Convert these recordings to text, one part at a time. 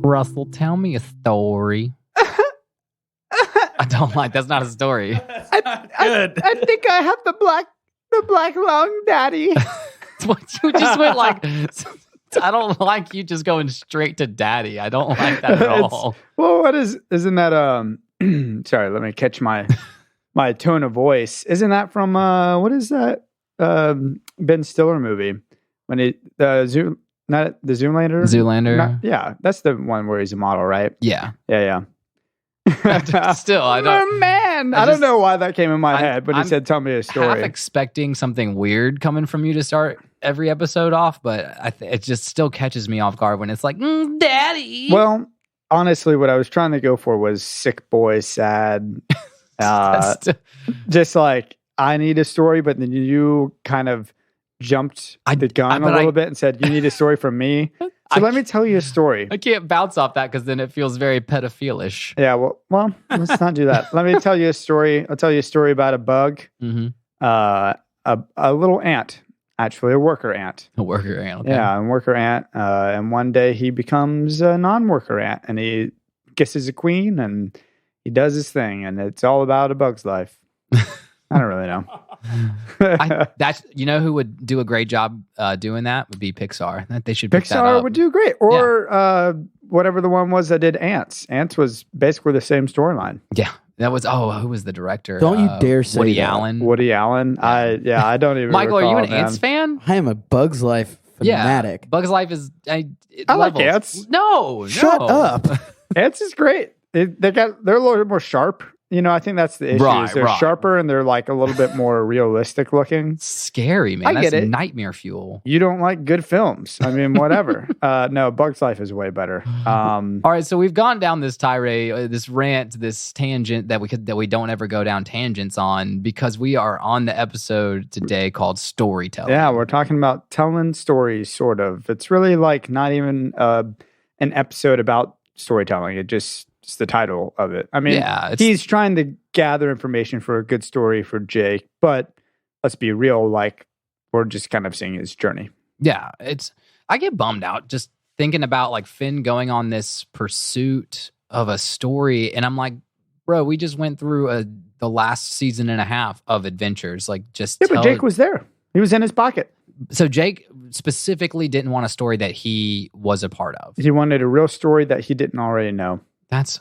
Russell, tell me a story. I don't like. That's not a story. I think I have the black lung, Daddy. What you just went like. I don't like you just going straight to Daddy. I don't like that at all. Well, isn't that sorry, let me catch my tone of voice. Isn't that from what is that Ben Stiller movie when he not the Zoolander? Zoolander. Yeah, that's the one where he's a model, right? Yeah. Still, I don't. Man, I don't know why that came in my head, but he said, "Tell me a story." Half expecting something weird coming from you to start every episode off, but it just still catches me off guard when it's like, Daddy. Well, honestly, what I was trying to go for was sick boy, sad. Just like I need a story, but then you kind of jumped the gun a little bit and said, "You need a story from me." So let me tell you a story. I can't bounce off that because then it feels very pedophilish. Yeah, well, let's not do that. Let me tell you a story. I'll tell you a story about a bug, a little ant, actually a worker ant. A worker ant. Okay. Yeah, a worker ant. And one day he becomes a non-worker ant, and he kisses a queen, and he does his thing, and it's all about a bug's life. I don't really know. That's who would do a great job doing that would be Pixar. They should pick that Pixar up. would do great, or whatever the one was that did Ants. Ants was basically the same storyline. Yeah, that was. Who was the director? Don't you dare say Woody that. Allen. Woody Allen. Yeah. I don't even. Michael, recall, are you an man. Ants fan? I am a Bug's Life fanatic. Yeah, Bug's Life is. I like Ants. No, Shut up. Ants is great. They're a little bit more sharp. I think that's the issue. Right, they're sharper and they're like a little bit more realistic looking. Scary, man. That's nightmare fuel. You don't like good films. I mean, whatever. No, Bug's Life is way better. All right, so we've gone down this tirade, this rant, this tangent that we don't ever go down tangents on because we are on the episode today called storytelling. Yeah, we're talking about telling stories, sort of. It's really like not even an episode about storytelling. It's the title of it. I mean, he's trying to gather information for a good story for Jake, but let's be real, like we're just kind of seeing his journey. Yeah, I get bummed out just thinking about like Finn going on this pursuit of a story, and I'm like, bro, we just went through the last season and a half of adventures. Like, but Jake was there. He was in his pocket. So Jake specifically didn't want a story that he was a part of. He wanted a real story that he didn't already know. That's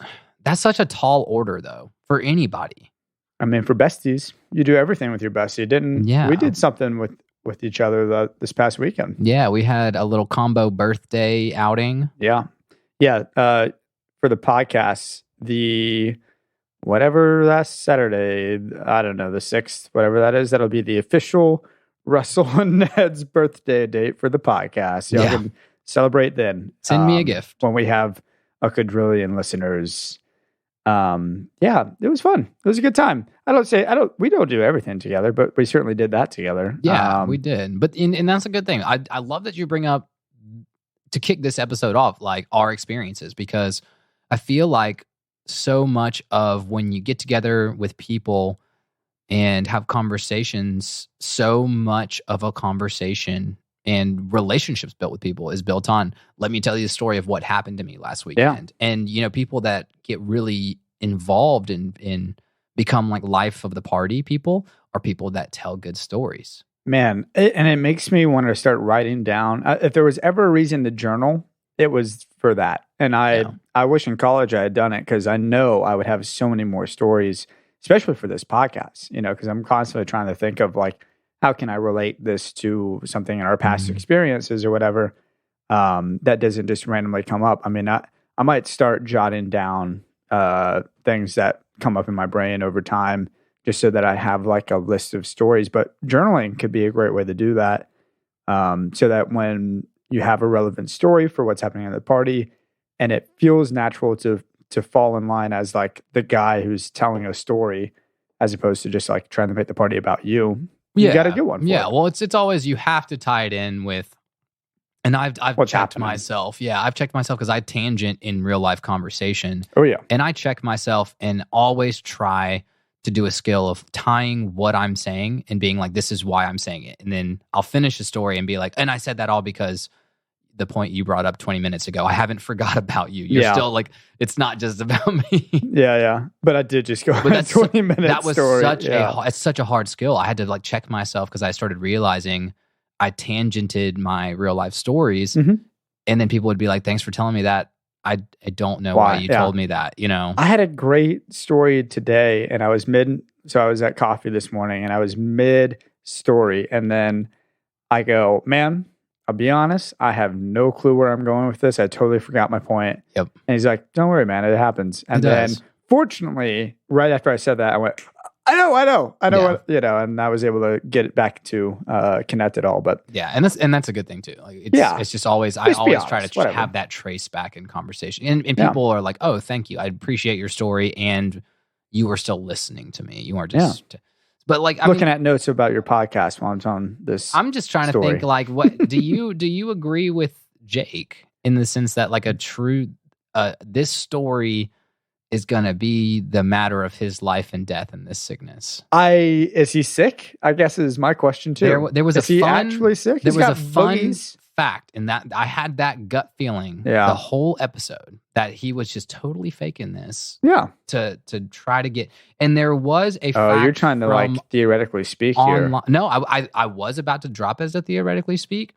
such a tall order, though, for anybody. I mean, for besties, you do everything with your bestie. We did something with each other this past weekend. Yeah, we had a little combo birthday outing. Yeah. For the podcast, whatever last Saturday, I don't know, the 6th, whatever that is, that'll be the official Russell and Ned's birthday date for the podcast. Y'all can celebrate then. Send me a gift when we have a quadrillion listeners. It was fun. It was a good time. We don't do everything together, but we certainly did that together. Yeah, we did. But and that's a good thing. I love that you bring up to kick this episode off, like our experiences, because I feel like so much of when you get together with people and have conversations, so much of a conversation and relationships built with people is built on, let me tell you the story of what happened to me last weekend. Yeah. And, people that get really involved in become like life of the party people are people that tell good stories. Man, and it makes me want to start writing down. If there was ever a reason to journal, it was for that. And I wish in college I had done it because I know I would have so many more stories, especially for this podcast, because I'm constantly trying to think of like, how can I relate this to something in our past experiences or whatever that doesn't just randomly come up? I mean, I might start jotting down things that come up in my brain over time just so that I have like a list of stories. But journaling could be a great way to do that so that when you have a relevant story for what's happening at the party and it feels natural to fall in line as like the guy who's telling a story as opposed to just like trying to make the party about you. You got a good one. Well, it's always, you have to tie it in with And I've what's checked happening. myself. Yeah, I've checked myself because I tangent in real life conversation. Oh yeah. And I check myself and always try to do a skill of tying what I'm saying and being like, this is why I'm saying it. And then I'll finish the story and be like, and I said that all because the point you brought up 20 minutes ago, I haven't forgot about you. You're still like, it's not just about me. Yeah. But I did just go But that's 20 minutes. That was story. it's such a hard skill. I had to like check myself because I started realizing I tangented my real life stories. Mhm. And then people would be like, thanks for telling me that. I don't know why you told me that, you know? I had a great story today and I was at coffee this morning and I was mid story. And then I go, man, I'll be honest, I have no clue where I'm going with this. I totally forgot my point. Yep. And he's like, don't worry, man, it happens. And then fortunately, right after I said that, I went, I know what, and I was able to get it back to connect it all. But yeah, and that's a good thing too. Like it's just always I always try to have that trace back in conversation. And people are like, oh, thank you. I appreciate your story and you were still listening to me. You weren't just but like I'm looking at notes about your podcast while I'm telling this. I'm just trying to think like what do you agree with Jake in the sense that like a true this story is going to be the matter of his life and death in this sickness. Is he sick? I guess is my question too. There was he actually sick? There was a fun fact in that I had that gut feeling the whole episode that he was just totally faking this. Yeah. To try to get, and there was a fact. Oh, you're trying to like theoretically speak here. No, I was about to drop as a theoretically speak.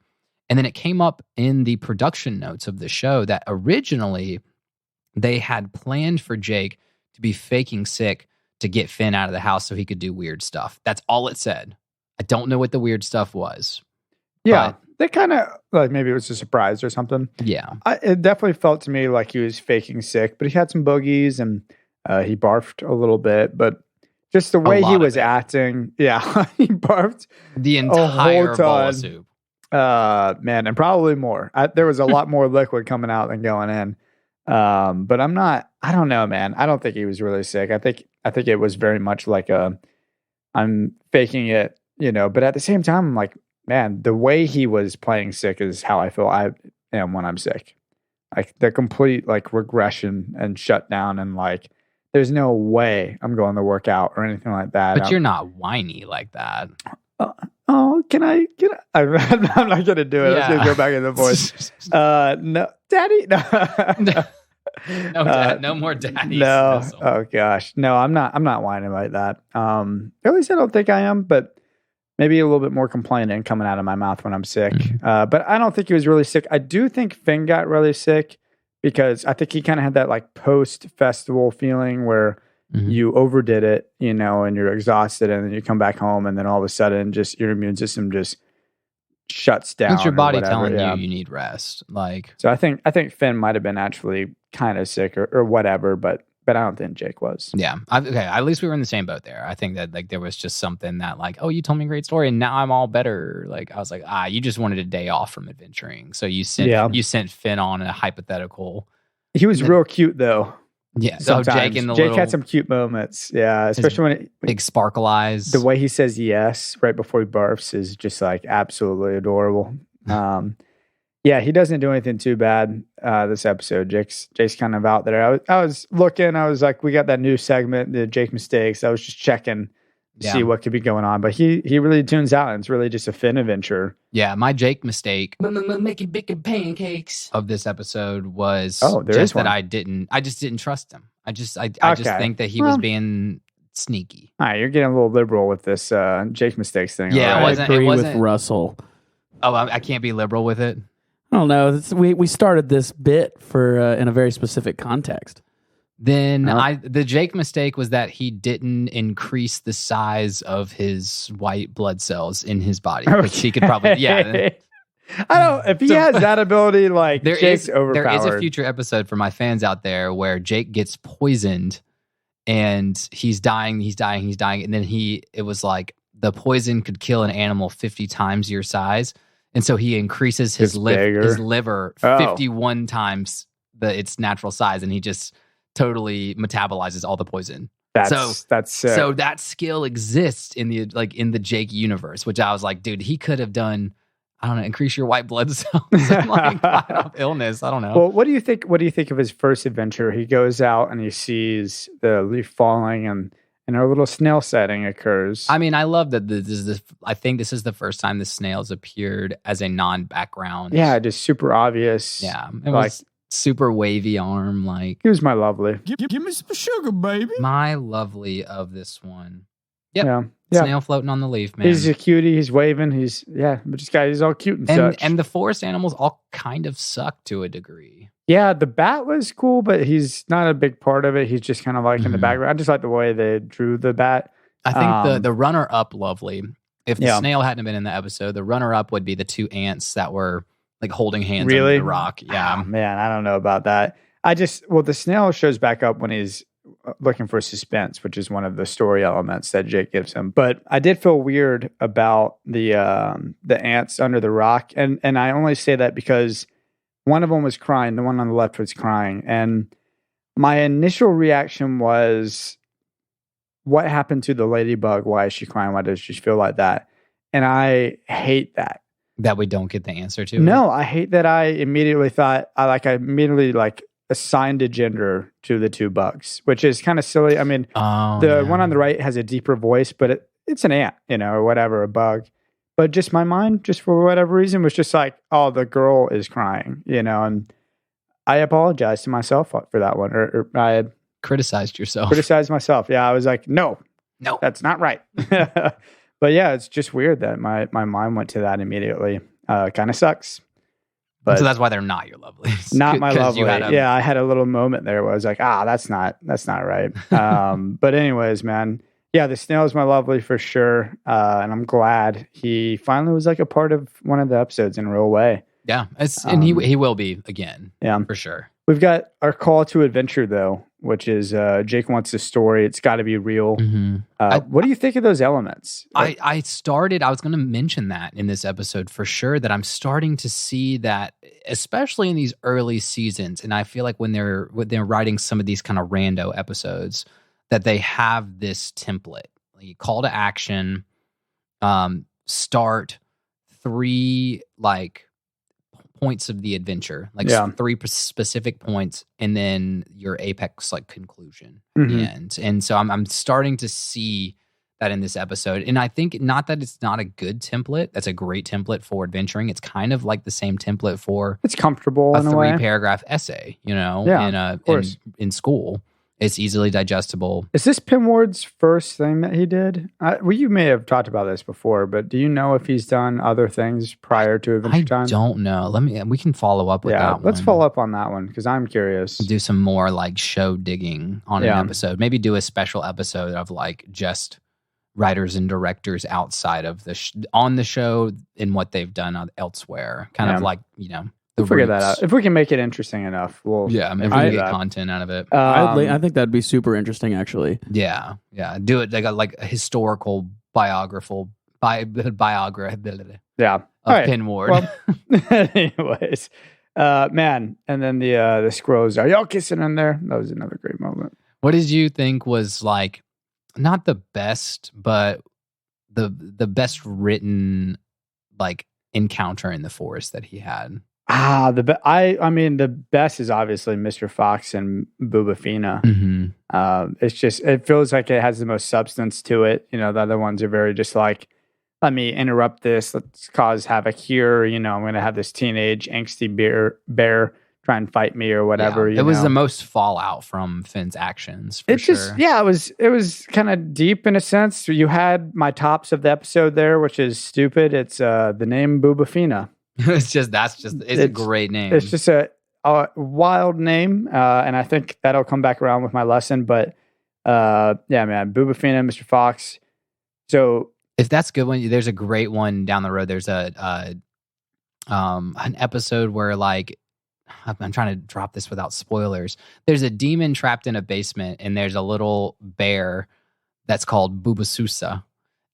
And then it came up in the production notes of the show that originally they had planned for Jake to be faking sick to get Finn out of the house so he could do weird stuff. That's all it said. I don't know what the weird stuff was. Yeah. They kind of, like maybe it was a surprise or something. Yeah. It definitely felt to me like he was faking sick, but he had some boogies and he barfed a little bit. But just the way he was acting, he barfed the entire bowl of soup. Man, and probably more. There was a lot more liquid coming out than going in. But I don't know, man. I don't think he was really sick. I think it was very much like I'm faking it, but at the same time, I'm like, man, the way he was playing sick is how I feel I am when I'm sick. Like the complete like regression and shutdown and like, there's no way I'm going to work out or anything like that. But you're not whiny like that. Can I? I'm not going to do it. Yeah. Let's just go back in the voice. No, daddy. No. No more daddy. No. Oh gosh. No, I'm not whining like that. At least I don't think I am, but maybe a little bit more complaining coming out of my mouth when I'm sick. Mm-hmm. But I don't think he was really sick. I do think Finn got really sick because I think he kind of had that like post-festival feeling where you overdid it, and you're exhausted and then you come back home and then all of a sudden just your immune system just shuts down. It's your body telling you need rest. So I think Finn might have been actually kind of sick or whatever, but I don't think Jake was. Yeah. Okay. At least we were in the same boat there. I think that like there was just something that like, oh, you told me a great story and now I'm all better. Like I was like, you just wanted a day off from adventuring. So you sent Finn on a hypothetical. He was real cute though. Yeah. So Jake had some cute moments. Yeah. Especially when big sparkle eyes. The way he says yes right before he barfs is just like absolutely adorable. Yeah, he doesn't do anything too bad this episode. Jake's kind of out there. I was looking. I was like, we got that new segment, the Jake mistakes. I was just checking to see what could be going on. But he really tunes out, and it's really just a Finn adventure. Yeah, my Jake mistake making bacon pancakes of this episode was that I just didn't trust him. I just think that he was being sneaky. All right, you're getting a little liberal with this Jake mistakes thing. Yeah, right? I agree with Russell. Oh, I can't be liberal with it. I don't know. We started this bit for in a very specific context. Then the Jake mistake was that he didn't increase the size of his white blood cells in his body. Because he could probably I don't. If he has that ability, like Jake's overpowered. There is a future episode for my fans out there where Jake gets poisoned and he's dying, and then it was like the poison could kill an animal 50 times your size. And so he increases his liver 51 times its natural size, and he just totally metabolizes all the poison. So that skill exists in the Jake universe, which I was like, dude, he could have done I don't know, increase your white blood cells and like fight off illness. I don't know. Well, what do you think? What do you think of his first adventure? He goes out and he sees the leaf falling, and a little snail setting occurs. I mean, I love that I think this is the first time the snails appeared as a non-background. Yeah, just super obvious. Yeah, it was super wavy arm. Like, he was my lovely. Give me some sugar, baby. My lovely of this one. Yep. Yeah. Snail floating on the leaf, man. He's a cutie. He's waving. He's all cute and such. And the forest animals all kind of suck to a degree. Yeah, the bat was cool, but he's not a big part of it. He's just kind of like in the background. I just like the way they drew the bat. I think the runner-up, lovely. If the snail hadn't been in the episode, the runner-up would be the two ants that were like holding hands under the rock. Yeah. Oh, man, I don't know about that. The snail shows back up when he's looking for suspense, which is one of the story elements that Jake gives him. But I did feel weird about the ants under the rock, and I only say that because one of them was crying. The one on the left was crying, and my initial reaction was, "What happened to the ladybug? Why is she crying? Why does she feel like that?" And I hate that. That we don't get the answer to. No, I hate that. I immediately thought I immediately assigned a gender to the two bugs, which is kind of silly. I mean, the one on the right has a deeper voice, but it's an ant, or whatever, a bug. But just my mind, just for whatever reason, was just like, oh, the girl is crying, and I apologized to myself for that one. Or I had criticized yourself. Criticized myself. Yeah, I was like, no, that's not right. But yeah, it's just weird that my mind went to that immediately. Kind of sucks. But so that's why they're not your lovelies. Not my lovely. Yeah, I had a little moment there where I was like, that's not right. But anyways, man, yeah, the snail is my lovely for sure. And I'm glad he finally was like a part of one of the episodes in a real way. Yeah, and he will be again. Yeah, for sure. We've got our call to adventure though, which is Jake wants a story. It's got to be real. Mm-hmm. What do you think of those elements? I was going to mention that in this episode for sure, that I'm starting to see that, especially in these early seasons. And I feel like when they're writing some of these kind of rando episodes, that they have this template, like call to action, start 3 points of the adventure, three specific points, and then your apex conclusion at the end. And so I'm starting to see that in this episode. And I think not that it's not a good template. That's a great template for adventuring. It's kind of like the same template for it's comfortable a in a way. 3-paragraph essay, in school. It's easily digestible. Is this Pinward's first thing that he did? You may have talked about this before, but do you know if he's done other things prior to Adventure Time? I don't know. We can follow up with that one. Let's follow up on that one because I'm curious. Do some more show digging on an episode. Maybe do a special episode of just writers and directors outside of on the show and what they've done elsewhere. Kind of we'll figure that out. If we can make it interesting enough, we'll maybe we can get content out of it. I think that'd be super interesting, actually. Yeah. Do it like a historical biography. Yeah. Of Pinward. Well, anyways, man, and then the squirrels are y'all kissing in there? That was another great moment. What did you think was not the best, but the best written encounter in the forest that he had? I mean, the best is obviously Mr. Fox and Bubafina. Mm-hmm. It's just, it feels like it has the most substance to it. The other ones are very just let me interrupt this. Let's cause havoc here. I'm going to have this teenage angsty bear try and fight me or whatever. It was the most fallout from Finn's actions. For sure. It was kind of deep in a sense. You had my tops of the episode there, which is stupid. It's the name Bubafina. It's a great name. It's just a wild name, and I think that'll come back around with my lesson. But man, Bubafina, Mr. Fox. So if that's a good one, there's a great one down the road. There's an episode where I'm trying to drop this without spoilers. There's a demon trapped in a basement, and there's a little bear that's called Bubasusa.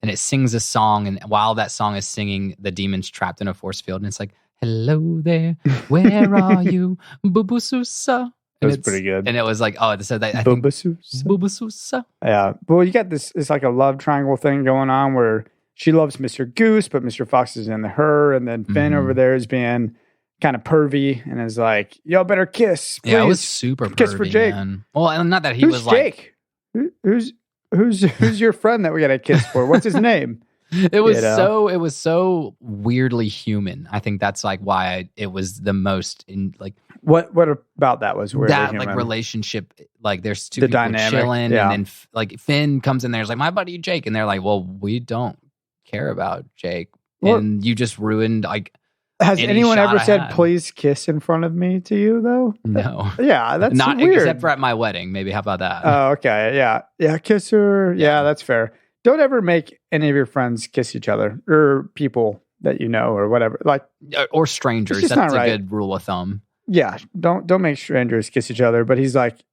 And it sings a song, and while that song is singing, the demon's trapped in a force field, and it's like, "Hello there, where are you, Bubasusa?" It was pretty good. And it was like, so that I think Bubasusa. Bubasusa. Yeah. Well, you got this. It's like a love triangle thing going on where she loves Mr. Goose, but Mr. Fox is into her. And then Finn over there is being kind of pervy and is like, y'all better kiss. Please. Yeah, it was super kiss pervy, for Jake. Man. Well, and not that he Who's was like... Jake? Who's your friend that we got to kiss for? What's his name? It was so weirdly human. I think that's like why it was the most in like what about that was weirdly that human? like relationship, like there's two The people dynamic, chilling yeah. and then like Finn comes in there, is like, my buddy Jake, and they're like, well, we don't care about Jake, and you just ruined like. Has anyone ever said, had. please kiss in front of me to you, though? No. Yeah, that's not weird. except for at my wedding. Maybe. How about that? Oh, okay. Yeah. Yeah, kiss her. Yeah, that's fair. Don't ever make any of your friends kiss each other or people that you know or whatever. Like or strangers. That's a right. good rule of thumb. Yeah, don't make strangers kiss each other. But he's like,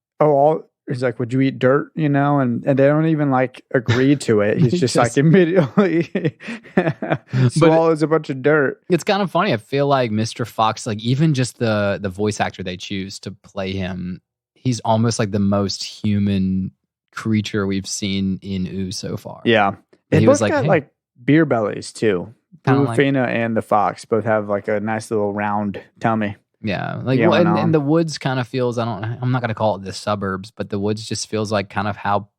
he's like, would you eat dirt? You know, and they don't even like agree to it. He's just like immediately swallows a bunch of dirt. It's kind of funny. I feel like Mr. Fox, like even just the voice actor they choose to play him, he's almost like the most human creature we've seen in Ooh so far. Yeah, and he both got like beer bellies too. Bluefina and the fox both have like a nice little round tummy. Yeah, like and the woods kind of feels. I'm not going to call it the suburbs, but the woods just feels like kind of how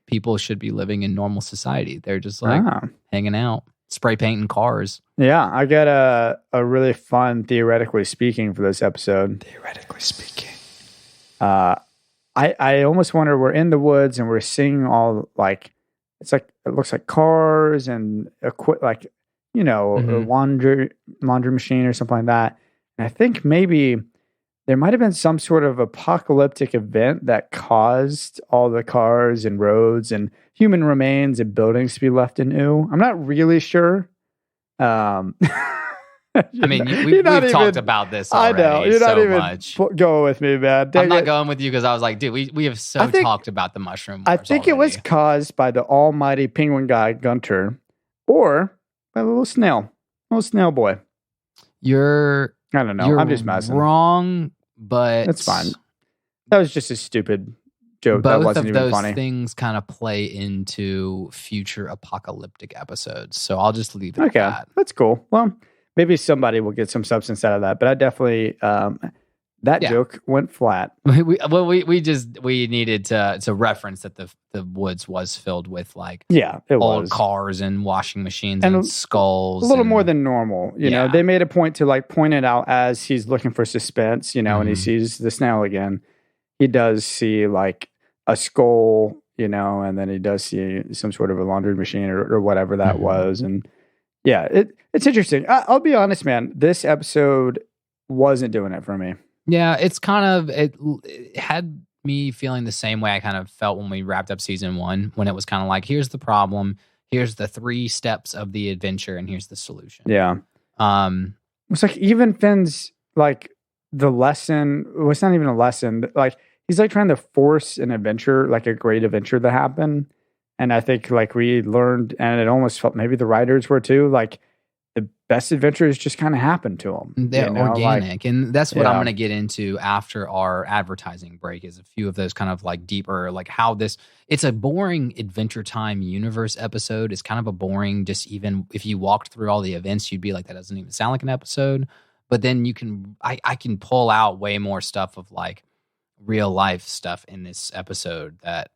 people should be living in normal society. They're just like hanging out, spray painting cars. Yeah, I got a really fun theoretically speaking for this episode. Theoretically speaking, I almost wonder, we're in the woods and we're seeing all like it looks like cars and like a laundry machine or something like that. And I think maybe there might have been some sort of apocalyptic event that caused all the cars and roads and human remains and buildings to be left in Ooh. I'm not really sure. I mean, we've talked about this already. I know. You're not even much. Going with me, man. I'm not going with you because I was like, dude, we have talked about the mushroom wars I think already. It was caused by the almighty penguin guy, Gunter, or by the little snail boy. I don't know. I'm just messing. Wrong, but that's fine. That was just a stupid joke. That wasn't even funny. Both of those things kind of play into future apocalyptic episodes. So I'll just leave it at that. That's cool. Well, maybe somebody will get some substance out of that. But I definitely joke went flat. We needed to reference that the woods was filled with like old cars and washing machines and skulls. A little more than normal. You know, they made a point to like point it out as he's looking for suspense, and he sees the snail again. He does see like a skull, and then he does see some sort of a laundry machine or whatever that was. And yeah, it's interesting. I'll be honest, man, this episode wasn't doing it for me. Yeah, it's kind of, it had me feeling the same way I kind of felt when we wrapped up season 1, when it was kind of like, here's the problem, here's the 3 steps of the adventure, and here's the solution. Yeah. It's like even Finn's, like, the lesson, well, it's not even a lesson, like, he's like trying to force an adventure, like a great adventure to happen. And I think like we learned, and it almost felt, maybe the writers were too, like, the best adventures just kind of happen to them. They're organic. And that's what I'm going to get into after our advertising break, is a few of those kind of like deeper, like how it's a boring Adventure Time universe episode. It's kind of a boring, just even if you walked through all the events, you'd be like, that doesn't even sound like an episode. But then I can pull out way more stuff of like real life stuff in this episode that,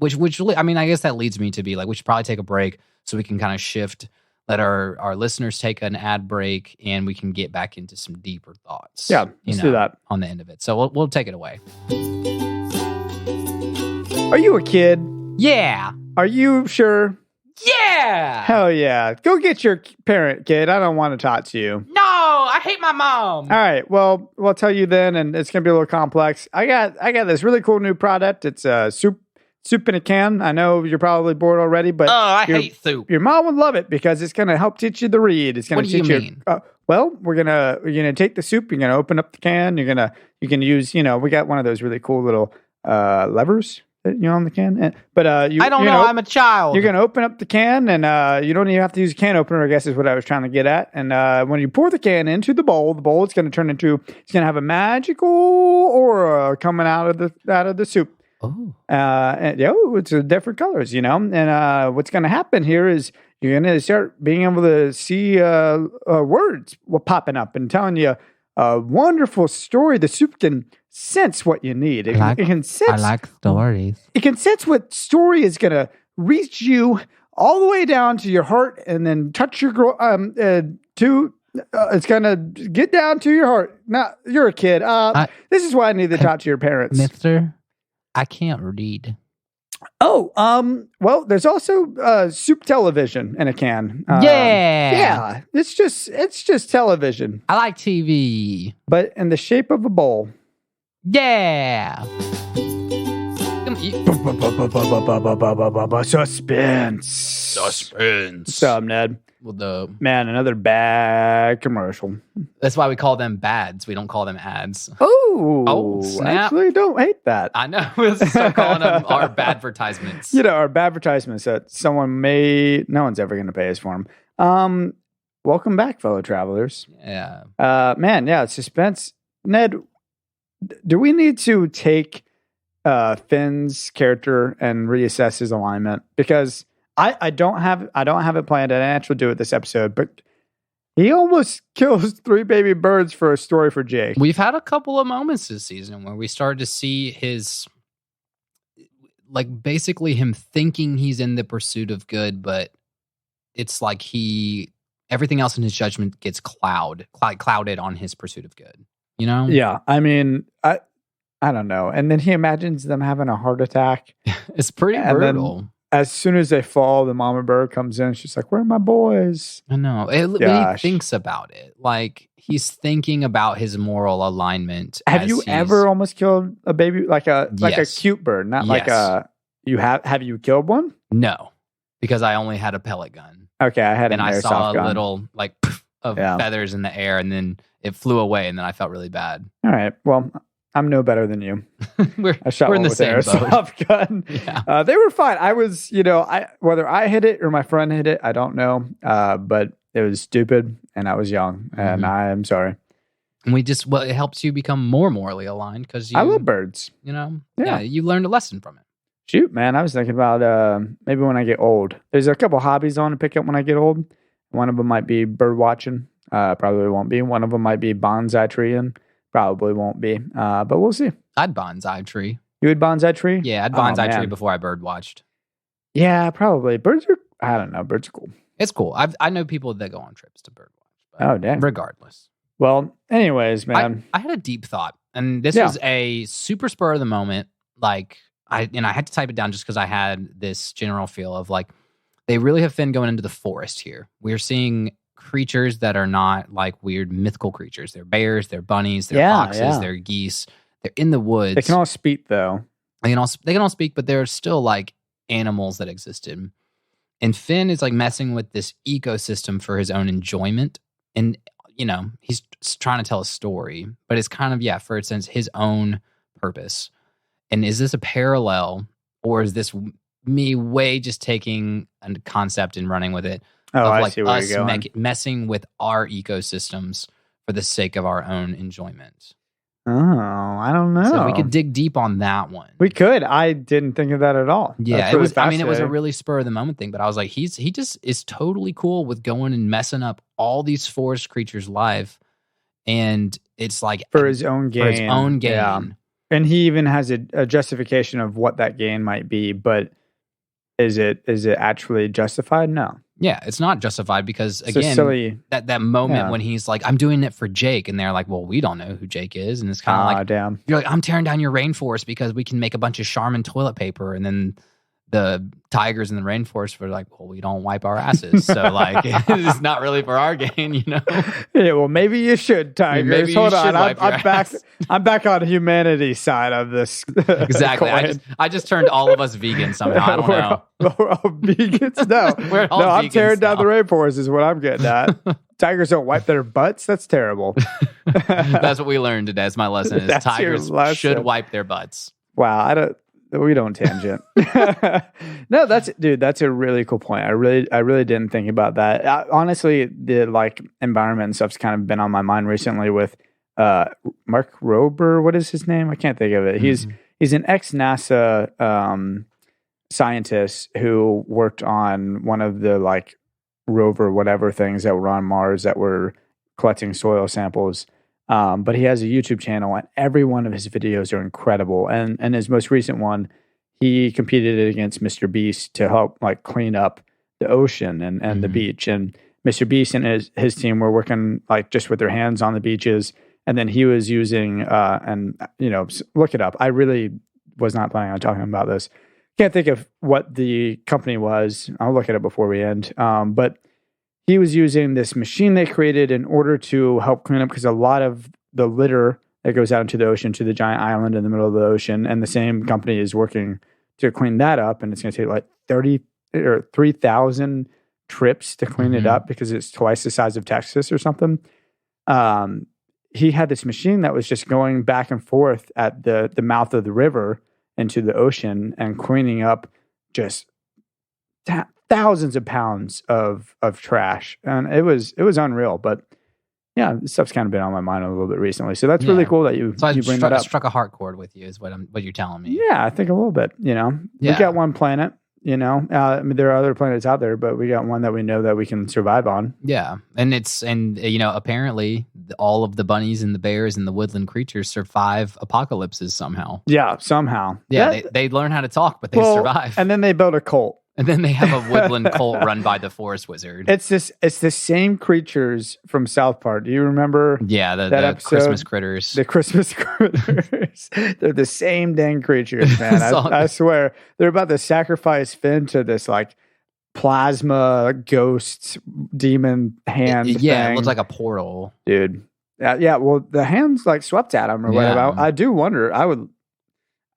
which I mean, I guess that leads me to be like, we should probably take a break so we can kind of shift, let our listeners take an ad break, and we can get back into some deeper thoughts. Yeah, let's do that on the end of it. So we'll take it away. Are you a kid? Yeah. Are you sure? Yeah. Hell yeah. Go get your parent, kid. I don't want to talk to you. No, I hate my mom. All right. Well, we'll tell you then, and it's going to be a little complex. I got this really cool new product. It's a soup in a can. I know you're probably bored already, but I hate soup. Your mom would love it because it's going to help teach you the read. It's going to teach you. Mean? Well, we're gonna take the soup. You're gonna open up the can. You can use. We got one of those really cool little levers on the can. But I don't know. I'm a child. You're gonna open up the can, and you don't even have to use a can opener, I guess is what I was trying to get at. And when you pour the can into the bowl is going to turn into. It's going to have a magical aura coming out of the soup. Oh, it's different colors, and what's going to happen here is You're going to start being able to see words popping up and telling you a wonderful story. The soup can sense what you need. It can sense. I like stories. It can sense what story is going to reach you all the way down to your heart and then touch your it's going to get down to your heart. Now, you're a kid. This is why I need to talk to your parents. Mister, I can't read. Oh, well, there's also soup television in a can. Yeah. It's just television, I like TV. but in the shape of a bowl. Yeah. Suspense. What's up, Ned? Well, Man, another bad commercial. that's why we call them bads. We don't call them ads. Oh, snap. Actually, don't hate that. I know. We'll start calling them our advertisements. Our advertisements that no one's ever going to pay us for them. Welcome back, fellow travelers. Yeah. Suspense. Ned, do we need to take Finn's character and reassess his alignment? Because I don't have it planned. I didn't actually do it this episode, but he almost kills 3 baby birds for a story for Jake. We've had a couple of moments this season where we started to see his, like, basically him thinking he's in the pursuit of good, but it's like everything else in his judgment gets clouded on his pursuit of good. You know? Yeah, I mean, I don't know. And then he imagines them having a heart attack. It's pretty brutal. As soon as they fall, the mama bird comes in. She's like, "Where are my boys?" I know. But he thinks about it. Like, he's thinking about his moral alignment. Have you ever almost killed a baby, like a cute bird, not like a? Have you killed one? No, because I only had a pellet gun. Okay, I had an airsoft gun. And I saw a little of feathers in the air, and then it flew away, and then I felt really bad. All right. Well, I'm no better than you. we're in the same airsoft gun. Yeah. They were fine. I was, whether I hit it or my friend hit it, I don't know. But it was stupid, and I was young, and I am sorry. And it helps you become more morally aligned because I love birds. Yeah, you learned a lesson from it. Shoot, man, I was thinking about maybe when I get old. There's a couple hobbies I want to pick up when I get old. One of them might be bird watching. Probably won't be. One of them might be bonsai treeing. Probably won't be, but we'll see. I'd bonsai tree. You would bonsai tree? Yeah, I'd bonsai tree before I bird watched. Yeah, probably. Birds are cool. It's cool. I know people that go on trips to bird watch. Oh, damn. Regardless. Well, anyways, man. I had a deep thought, and this was a super spur of the moment. Like, I had to type it down just because I had this general feel of like, they really have Finn going into the forest here. We're seeing creatures that are not like weird mythical creatures. They're bears, they're bunnies, they're foxes, they're geese. They're in the woods. They can all speak though. They can all speak, but they're still like animals that existed. And Finn is like messing with this ecosystem for his own enjoyment. And, he's trying to tell a story, but it's kind of, for instance, his own purpose. And is this a parallel, or is this me way just taking a concept and running with it? Oh, I see where you're going. Messing with our ecosystems for the sake of our own enjoyment. Oh, I don't know. So we could dig deep on that one. We could. I didn't think of that at all. Yeah, it was. I mean, it was a really spur of the moment thing. But I was like, he just is totally cool with going and messing up all these forest creatures' life, and it's like for his own gain. For his own gain. Yeah. And he even has a justification of what that gain might be. But is it actually justified? No. Yeah, it's not justified because, so again, silly. that moment when he's like, I'm doing it for Jake, and they're like, well, we don't know who Jake is. And it's kind of like, damn. You're like, I'm tearing down your rainforest because we can make a bunch of Charmin toilet paper. And then the tigers in the rainforest were like, well, we don't wipe our asses. So, like, it's not really for our gain, Yeah, well, maybe you should, tigers. Maybe Hold you on. I'm back. I'm back on the humanity side of this. Exactly. I just turned all of us vegan somehow. I don't know. We're all vegans? No. We're all I'm vegans tearing down now. the rainforest is what I'm getting at. Tigers don't wipe their butts? That's terrible. That's what we learned today. That's my lesson. Is tigers should wipe their butts. Wow. We don't tangent. No, that's a really cool point. I really didn't think about that. Honestly, the like environment and stuff's kind of been on my mind recently with Mark Rober. What is his name? I can't think of it. Mm-hmm. He's an ex-NASA scientist who worked on one of the like rover whatever things that were on Mars that were collecting soil samples. But he has a YouTube channel, and every one of his videos are incredible. And his most recent one, he competed against Mr. Beast to help like clean up the ocean and the beach. And Mr. Beast and his team were working like just with their hands on the beaches. And then he was using, look it up. I really was not planning on talking about this. Can't think of what the company was. I'll look it up before we end. But he was using this machine they created in order to help clean up, because a lot of the litter that goes out into the ocean to the giant island in the middle of the ocean, and the same company is working to clean that up, and it's going to take like 30 or 3,000 trips to clean it up because it's twice the size of Texas or something. He had this machine that was just going back and forth at the mouth of the river into the ocean and cleaning up just thousands of pounds of trash. And it was unreal. But yeah, this stuff's kind of been on my mind a little bit recently. So that's really cool that you bring that up. Struck a heart chord with you is what you're telling me. Yeah, I think a little bit, we got one planet. There are other planets out there, but we got one that we know that we can survive on. Yeah. And apparently all of the bunnies and the bears and the woodland creatures survive apocalypses somehow. Yeah, somehow. Yeah, they learn how to talk, but they survive. And then they build a cult. And then they have a woodland cult run by the forest wizard. It's the same creatures from South Park. Do you remember? Yeah, the Christmas critters. The Christmas critters. They're the same dang creatures, man. I swear. They're about to sacrifice Finn to this like plasma ghost demon hand thing. It looks like a portal. Dude. Yeah, well, the hands like swept at him or whatever. I do wonder.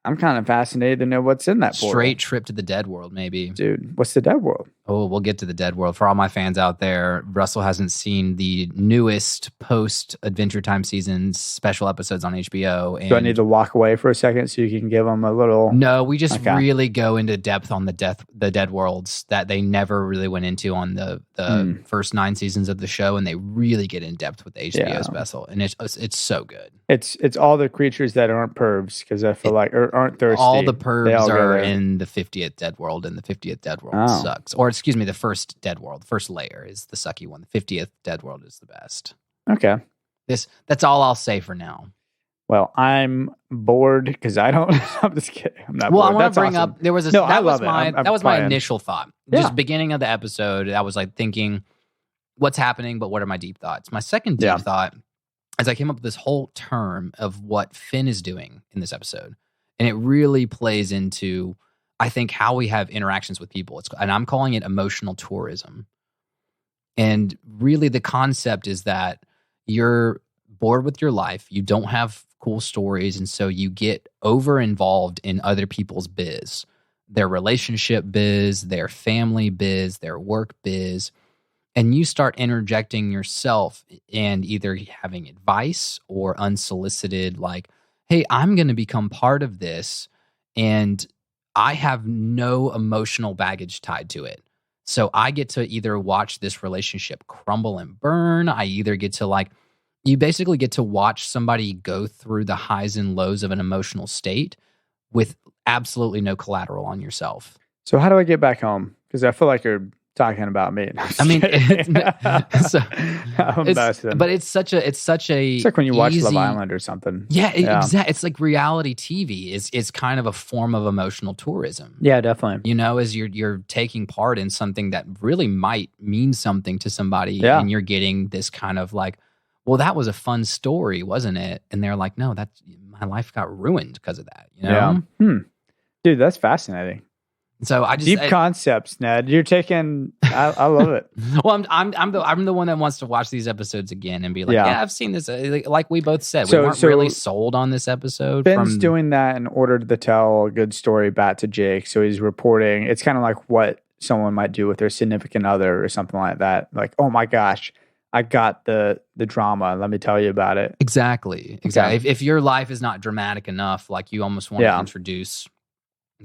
I'm kind of fascinated to know what's in that portal. Straight trip to the dead world, maybe. Dude, what's the dead world? Oh, we'll get to the dead world. For all my fans out there, Russell hasn't seen the newest post-Adventure Time season's special episodes on HBO. Do I need to walk away for a second so you can give them a little... No, we just really go into depth on the dead worlds that they never really went into on the first 9 seasons of the show, and they really get in depth with the HBO special, and it's so good. It's all the creatures that aren't pervs, because I feel like, or aren't thirsty. All the pervs are in the 50th dead world, and the 50th dead world sucks. Or excuse me, the first dead world, first layer is the sucky one. The 50th dead world is the best. Okay. That's all I'll say for now. Well, I'm bored because I don't. I'm just kidding. I'm not. Bored. I want to bring up. There was a. No, that was my initial thought. Just beginning of the episode, I was like thinking, "What's happening?" But what are my deep thoughts? My second deep thought, as I came up with this whole term of what Finn is doing in this episode, and it really plays into, I think, how we have interactions with people. And I'm calling it emotional tourism. And really, the concept is that you're bored with your life. You don't have cool stories. And so you get over involved in other people's biz, their relationship biz, their family biz, their work biz. And you start interjecting yourself and either having advice or unsolicited, like, hey, I'm going to become part of this. And I have no emotional baggage tied to it. So I get to either watch this relationship crumble and burn. I either get to you basically get to watch somebody go through the highs and lows of an emotional state with absolutely no collateral on yourself. So how do I get back home? Because I feel like you're talking about me. I mean, it's such a. It's like when you watch Love Island or something. Yeah, exactly. It's like reality TV. It's kind of a form of emotional tourism. Yeah, definitely. As you're taking part in something that really might mean something to somebody, and you're getting this kind of like, well, that was a fun story, wasn't it? And they're like, no, my life got ruined because of that. Yeah. Dude, that's fascinating. So deep concepts, Ned. You're taking. I love it. Well, I'm the one that wants to watch these episodes again and be like, yeah I've seen this. Like we both said, we weren't really sold on this episode. Ben's doing that in order to tell a good story back to Jake. So he's reporting. It's kind of like what someone might do with their significant other or something like that. Like, oh my gosh, I got the drama. Let me tell you about it. Exactly. Okay. If your life is not dramatic enough, like you almost want to introduce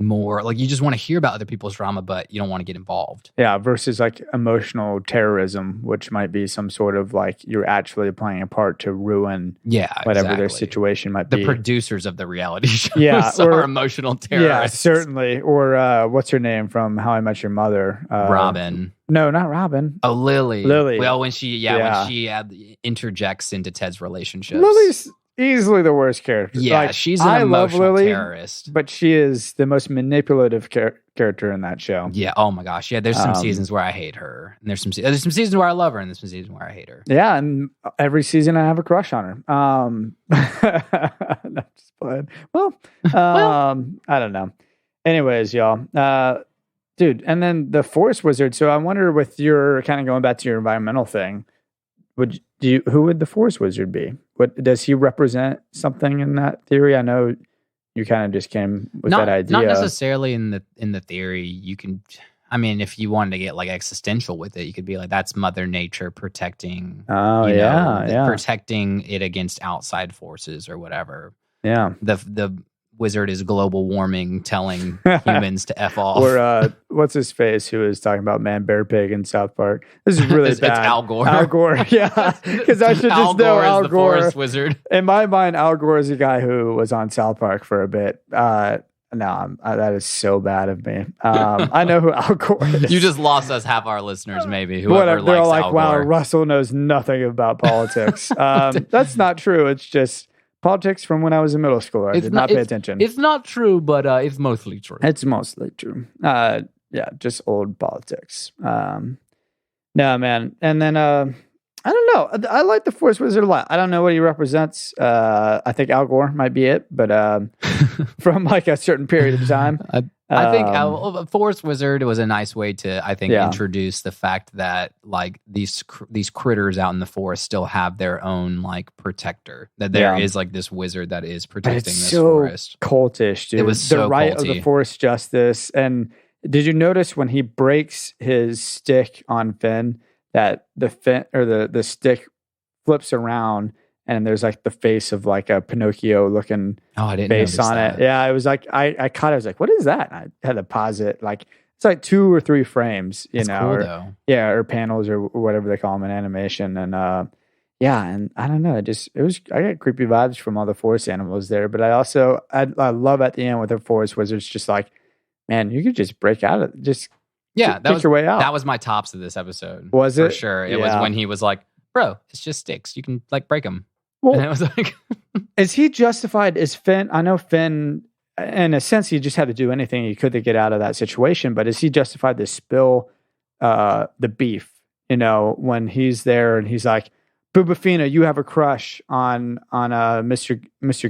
more, like you just want to hear about other people's drama, but you don't want to get involved. Yeah, versus like emotional terrorism, which might be some sort of like you're actually playing a part to ruin whatever their situation might be. The producers of the reality shows are emotional terrorists. Yeah, certainly. Or what's her name from How I Met Your Mother? Robin. No, not Robin. Oh, Lily. Lily. Well, when she interjects into Ted's relationships. Lily's easily the worst character. Yeah, Like, she's an I love emotional Lily, terrorist. but she is the most manipulative character in that show. Yeah. Oh my gosh. Yeah. There's some seasons where I hate her, and there's some seasons where I love her, and there's some seasons where I hate her. Yeah, and every season I have a crush on her. No, just playing. Well, I don't know. Anyways, y'all. Dude, and then the Forest Wizard. So I wonder, with your kind of going back to your environmental thing, who would the Forest Wizard be? What does he represent something in that theory? I know you kind of just came with that idea. Not necessarily in the theory. You can, I mean, if you wanted to get like existential with it, you could be like, that's Mother Nature protecting. Protecting it against outside forces or whatever. Yeah. The wizard is global warming, telling humans to F off. Or what's his face who was talking about Man, Bear, Pig in South Park? This is really bad. It's Al Gore. Al Gore, yeah. Because I should just know Al the Gore. Forest Wizard. In my mind, Al Gore is a guy who was on South Park for a bit. That is so bad of me. I know who Al Gore is. You just lost us half our listeners, maybe. Whatever. They're all like, Al wow, Gore. Russell knows nothing about politics. That's not true. It's just politics from when I was in middle school. I did not pay attention. It's not true, but it's mostly true. It's mostly true. Yeah, just old politics. No, man. And then I don't know. I like the Forest Wizard a lot. I don't know what he represents. I think Al Gore might be it, but from like a certain period of time. I think Forest Wizard was a nice way to, introduce the fact that like these critters out in the forest still have their own like protector. That there is like this wizard that is protecting this forest. Cultish, dude. It was so the right culty. of the forest justice. And did you notice when he breaks his stick on Finn that the stick flips around? And there's like the face of like a Pinocchio looking face on it. Yeah, it was like I caught it. I was like, what is that? And I had to pause it. Like it's like 2 or 3 frames, That's cool, or panels or whatever they call them in animation. And and I don't know. I got creepy vibes from all the forest animals there. But I love at the end with the Forest Wizards, just like, man, you could just break out of just pick your way out. That was my tops of this episode. Was it? For sure. It was when he was like, bro, it's just sticks. You can like break them. Well, and I was like, is he justified? Is Finn? I know Finn, in a sense, he just had to do anything he could to get out of that situation. But is he justified to spill the beef? When he's there and he's like, Bubafina, you have a crush on Mr.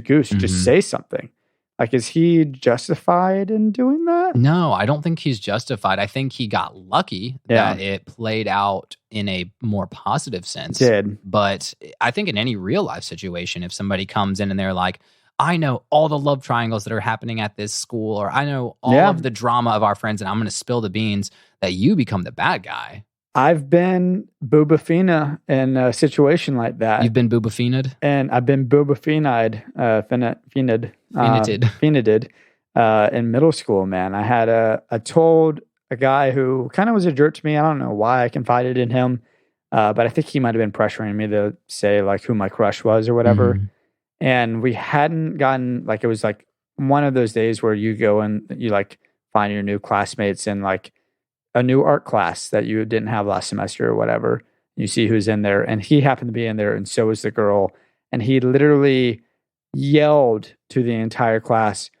Goose. Mm-hmm. Just say something. Like, is he justified in doing that? No, I don't think he's justified. I think he got lucky that it played out in a more positive sense. But I think in any real life situation, if somebody comes in and they're like, I know all the love triangles that are happening at this school, or I know all of the drama of our friends, and I'm going to spill the beans, that you become the bad guy. I've been Bubafina in a situation like that. You've been Bubafinaed? And I've been Bubafinaed, Finaded in middle school, man. I told a guy who kind of was a jerk to me. I don't know why I confided in him, but I think he might have been pressuring me to say like who my crush was or whatever. Mm-hmm. And we hadn't gotten, like, it was like one of those days where you go and you like find your new classmates in like a new art class that you didn't have last semester or whatever. You see who's in there, and he happened to be in there, and so was the girl. And he literally yelled to the entire class,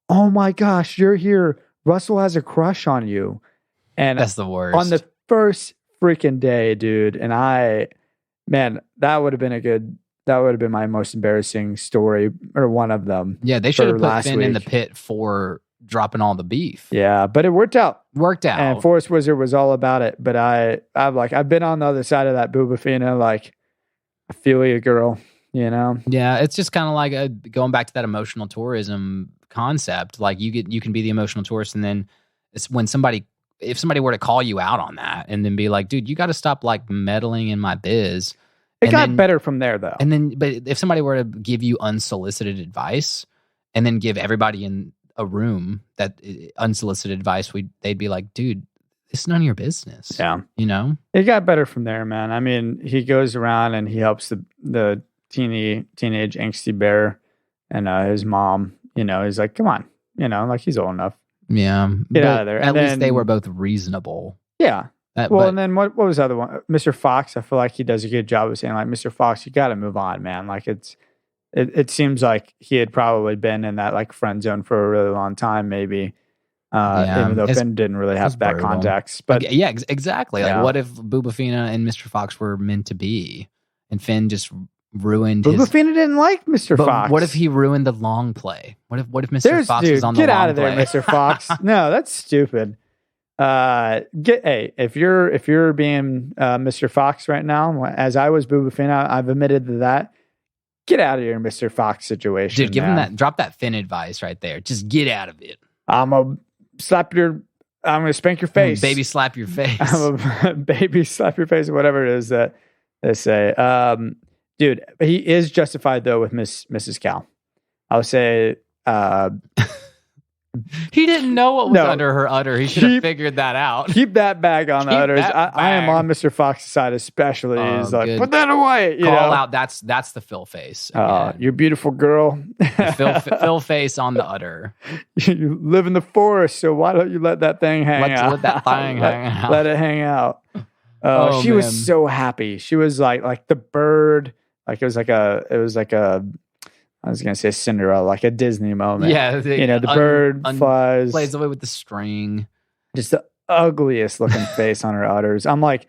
"Oh my gosh, you're here. Russell has a crush on you." And that's the worst. On the first freaking day, dude. And that would have been my most embarrassing story, or one of them. Yeah, they should have put Finn in the pit for dropping all the beef. Yeah, but it worked out. And Forest Wizard was all about it. But I've been on the other side of that Bubafina, like, I feel you, girl, Yeah, it's just kind of like going back to that emotional tourism concept. Like you can be the emotional tourist, and then it's when if somebody were to call you out on that and then be like, dude, you got to stop like meddling in my biz. It got better from there, though. But if somebody were to give you unsolicited advice and then give everybody in a room that unsolicited advice, they'd be like, dude, it's none of your business. Yeah. It got better from there, man. I mean, he goes around and he helps the teenage angsty bear and his mom, he's like, come on, like he's old enough. Yeah. Get out of there. At least they were both reasonable. Yeah. And then what was the other one? Mr. Fox. I feel like he does a good job of saying, like, Mr. Fox, you got to move on, man. Like, it seems like he had probably been in that like friend zone for a really long time, maybe. Even though Finn didn't really have that context. But exactly. Like, what if Bubafina and Mr. Fox were meant to be, and Finn just ruined Bubafina didn't like Mr. Fox. What if he ruined the long play? What if Mr. Fox was on the long play? Get out of there, Mr. Fox. No, that's stupid. If you're being Mr. Fox right now, as I was Bubafina, I've admitted to that. Get out of your Mr. Fox situation. Dude, drop that Finn advice right there. Just get out of it. I'm gonna spank your face. Baby slap your face. Baby slap your face, whatever it is that they say. Dude, he is justified though with Mrs. Cal. I would say he didn't know what was under her udder. He should have figured that out. Keep that bag on the udders. I am on Mr. Fox's side especially. He's like, good. Put that away. Call out. That's the Phil face. You're a beautiful girl. Phil face on the udder. You live in the forest, so why don't you let that thing hang out? Let that thing hang out. Let it hang out. She was so happy. She was like the bird. Like it was like a I was gonna say Cinderella, like a Disney moment. Yeah, the bird flies, plays away with the string. Just the ugliest looking face on her udders. I'm like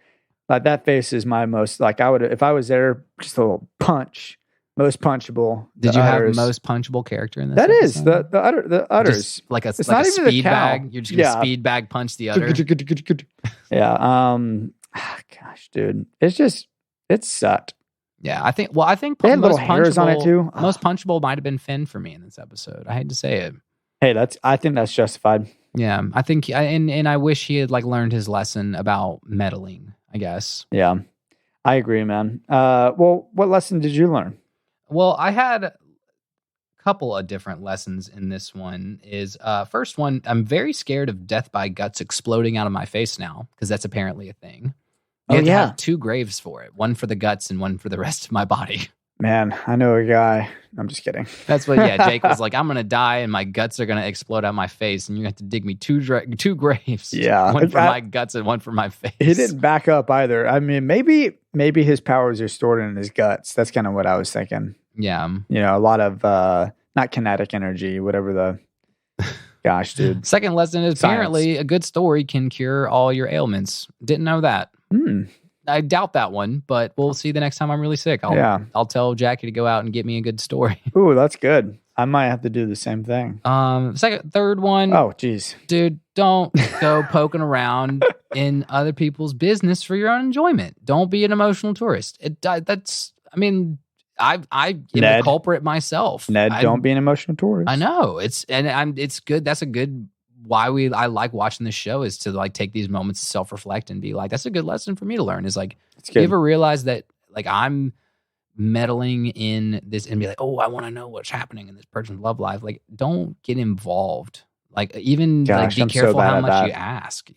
that face is my most like I would if I was there, just a little punch, most punchable. Did you have most punchable character in this? That is the udders, just like a speed bag. You're just gonna speed bag punch the udder. Yeah. Gosh, dude, it's sucked. Yeah, I think they had little hairs on it too. Most punchable might have been Finn for me in this episode. I hate to say it. Hey, I think that's justified. Yeah, I think, and I wish he had like learned his lesson about meddling, I guess. Yeah, I agree, man. Well, what lesson did you learn? Well, I had a couple of different lessons in this one. First one, I'm very scared of death by guts exploding out of my face now, because that's apparently a thing. You have to have 2 graves for it. One for the guts and one for the rest of my body. Man, I know a guy. I'm just kidding. That's what, Jake was like, I'm going to die and my guts are going to explode out my face and you're going to have to dig me 2 graves. Yeah. One for my guts and one for my face. He didn't back up either. I mean, maybe his powers are stored in his guts. That's kind of what I was thinking. Yeah. A lot of, not kinetic energy, whatever the... Gosh, dude. Second lesson is apparently a good story can cure all your ailments. Didn't know that. I doubt that one, but we'll see the next time I'm really sick. I'll tell Jackie to go out and get me a good story. Ooh, that's good. I might have to do the same thing. Third one. Oh, geez. Dude, don't go poking around in other people's business for your own enjoyment. Don't be an emotional tourist. I'm the culprit myself. Ned, don't be an emotional tourist. I know. It's good. That's a good why I like watching this show is to like take these moments to self-reflect and be like, that's a good lesson for me to learn. Is like, you ever realize that like I'm meddling in this and be like, oh, I want to know what's happening in this person's love life. Like, don't get involved. Like, even like be careful how much you ask,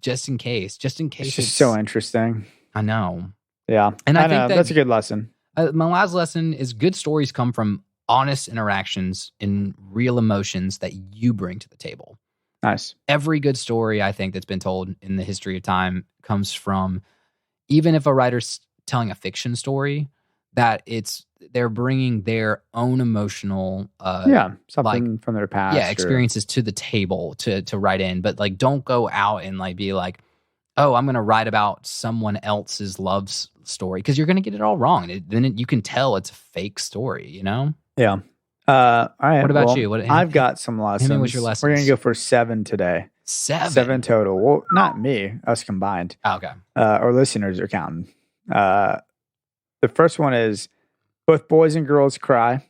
just in case. It's just so interesting. I know. Yeah. And I think that's a good lesson. My last lesson is good stories come from honest interactions and real emotions that you bring to the table. Nice. Every good story I think that's been told in the history of time comes from, even if a writer's telling a fiction story, that they're bringing their own emotional something from their past experiences to the table to write in. But like, don't go out and like be like, oh, I'm going to write about someone else's love story, because you're going to get it all wrong. Then you can tell it's a fake story, Yeah. All right. What about you? I've got some lessons. What's your lessons? We're going to go for 7 today. 7 total. Well, not me, us combined. Oh, okay. Our listeners are counting. The first one is both boys and girls cry.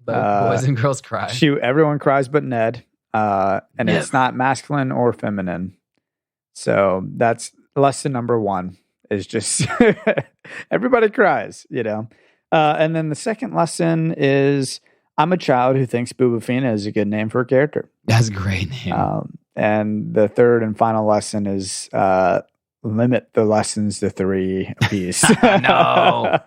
Boys and girls cry. Everyone cries but Ned. And it's not masculine or feminine. So that's lesson number 1 is just everybody cries, And then the second lesson is I'm a child who thinks Bubafina is a good name for a character. That's a great name. And the third and final lesson is limit the lessons to 3 apiece. No.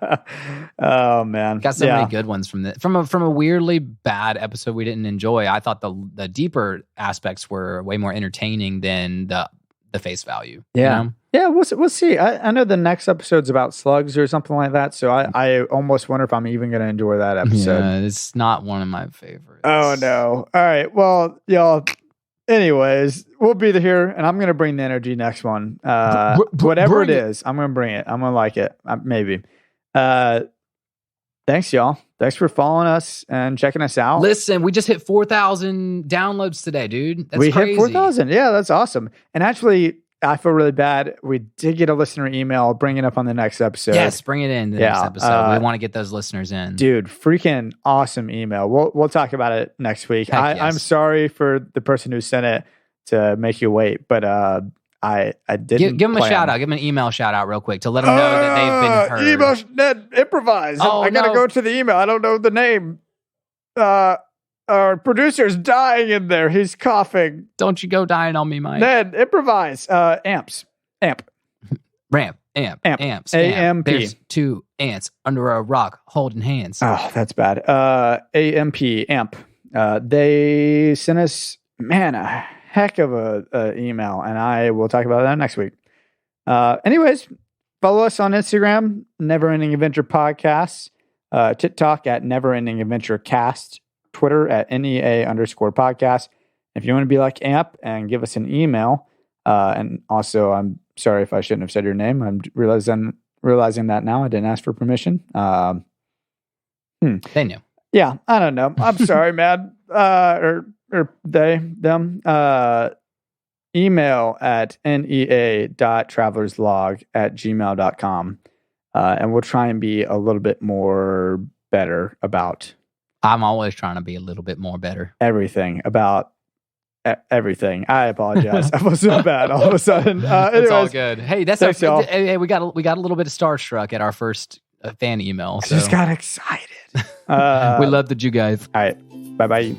Oh man, got so many good ones from this. From a weirdly bad episode we didn't enjoy. I thought the deeper aspects were way more entertaining than the the face value. Yeah. You know? Yeah, we'll see. I know the next episode's about slugs or something like that, so I almost wonder if I'm even going to enjoy that episode. Yeah, it's not one of my favorites. Oh, no. All right. Well, y'all, anyways, we'll be here, and I'm going to bring the energy next one. Whatever it is, I'm going to bring it. I'm going to like it. Maybe. Thanks, y'all. Thanks for following us and checking us out. Listen, we just hit 4,000 downloads today, dude. That's crazy. Hit 4,000. Yeah, that's awesome. And actually, I feel really bad. We did get a listener email. Bring it up on the next episode. Yes, bring it in the next episode. We want to get those listeners in. Dude, freaking awesome email. We'll talk about it next week. Yes. I'm sorry for the person who sent it to make you wait, but I didn't give them a shout out. Give them an email shout out real quick to let them know that they've been heard. Email, Ned, improvise. I gotta go to the email. I don't know the name. Our producer's dying in there. He's coughing. Don't you go dying on me, Mike. Ned, improvise. Amp. Ramp. Amp. AMP. There's 2 ants under a rock holding hands. Oh, that's bad. AMP. Amp. They sent us, man, a heck of a email, and I will talk about that next week. Anyways, follow us on Instagram, Never Ending Adventure Podcast, TikTok at Never Ending Adventure Cast, Twitter at NEA_podcast. If you want to be like Amp and give us an email, and also I'm sorry if I shouldn't have said your name. I'm realizing that now. I didn't ask for permission. They knew. Yeah, I don't know. I'm sorry, man. Or they, them. Email at nea.travelerslog@gmail.com. And we'll try and be a little bit more better about. I'm always trying to be a little bit more better. Everything. I apologize. I was so bad all of a sudden. It's all good. Hey, thanks, y'all. Hey, we got a little bit of starstruck at our first fan email. So. I just got excited. We loved you guys. All right. Bye-bye.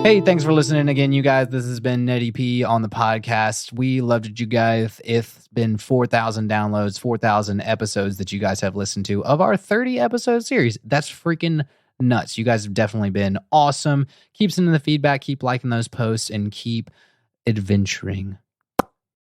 Hey, thanks for listening again, you guys. This has been Nettie P on the podcast. We loved it, you guys. It's been 4,000 downloads, 4,000 episodes that you guys have listened to of our 30-episode series. That's freaking nuts. You guys have definitely been awesome. Keep sending the feedback, keep liking those posts, and keep adventuring.